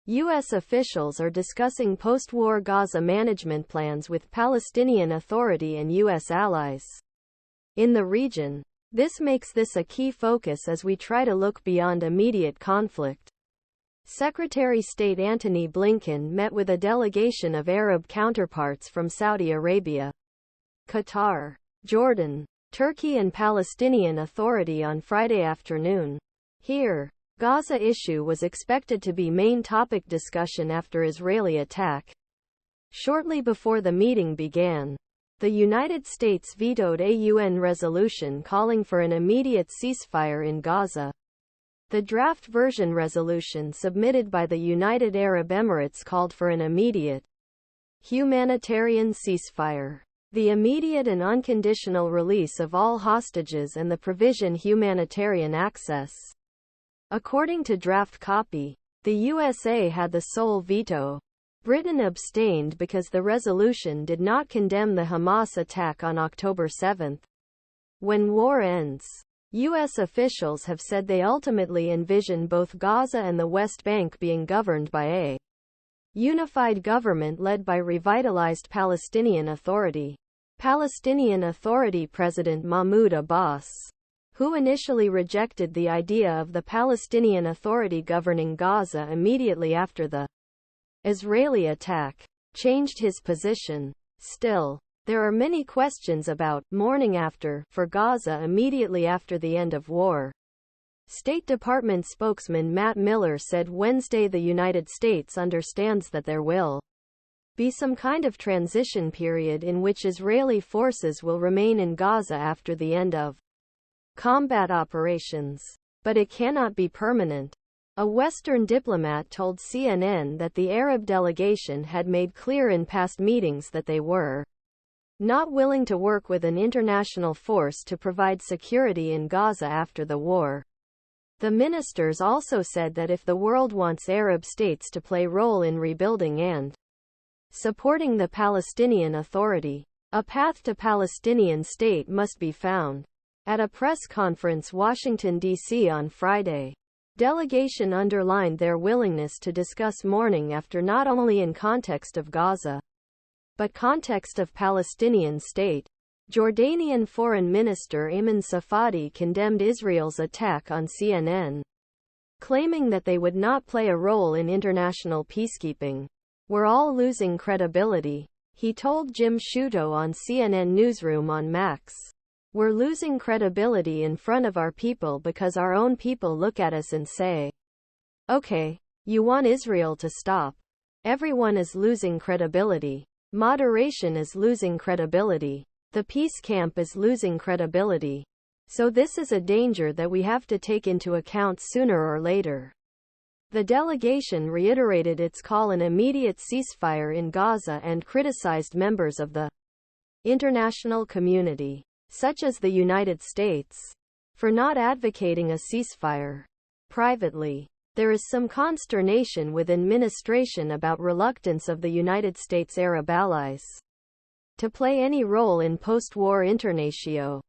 U.S. officials are discussing post-war Gaza management plans with Palestinian Authority and U.S. allies in the region. This makes this a key focus as we try to look beyond immediate conflict. Secretary State Antony Blinken met with a delegation of Arab counterparts from Saudi Arabia, Qatar, Jordan, Turkey and Palestinian Authority on Friday afternoon. Here, Gaza issue was expected to be main topic discussion after Israeli attack. Shortly before the meeting began, the United States vetoed a UN resolution calling for an immediate ceasefire in Gaza. The draft version resolution submitted by the United Arab Emirates called for an immediate humanitarian ceasefire, the immediate and unconditional release of all hostages and the provision humanitarian access. According to draft copy, the USA had the sole veto. Britain abstained because the resolution did not condemn the Hamas attack on October 7. When war ends, U.S. officials have said they ultimately envision both Gaza and the West Bank being governed by a unified government led by revitalized Palestinian Authority. Palestinian Authority President Mahmoud Abbas, who initially rejected the idea of the Palestinian Authority governing Gaza immediately after the Israeli attack, changed his position. Still, there are many questions about morning after for Gaza immediately after the end of war. State Department spokesman Matt Miller said Wednesday the United States understands that there will be some kind of transition period in which Israeli forces will remain in Gaza after the end of combat operations. But it cannot be permanent. A Western diplomat told CNN that the Arab delegation had made clear in past meetings that they were not willing to work with an international force to provide security in Gaza after the war. The ministers also said that if the world wants Arab states to play a role in rebuilding and supporting the Palestinian Authority, a path to Palestinian state must be found. At a press conference in Washington, D.C. on Friday, delegation underlined their willingness to discuss morning after not only in context of Gaza, but context of Palestinian state. Jordanian Foreign Minister Ayman Safadi condemned Israel's attack on CNN, claiming that they would not play a role in international peacekeeping. We're all losing credibility, he told Jim Sciutto on CNN Newsroom on Max. We're losing credibility in front of our people because our own people look at us and say, okay, you want Israel to stop. Everyone is losing credibility. Moderation is losing credibility. The peace camp is losing credibility. So this is a danger that we have to take into account sooner or later. The delegation reiterated its call an immediate ceasefire in Gaza and criticized members of the international community, such as the United States, for not advocating a ceasefire. Privately, there is some consternation within ministration about reluctance of the United States Arab allies to play any role in post-war internatio.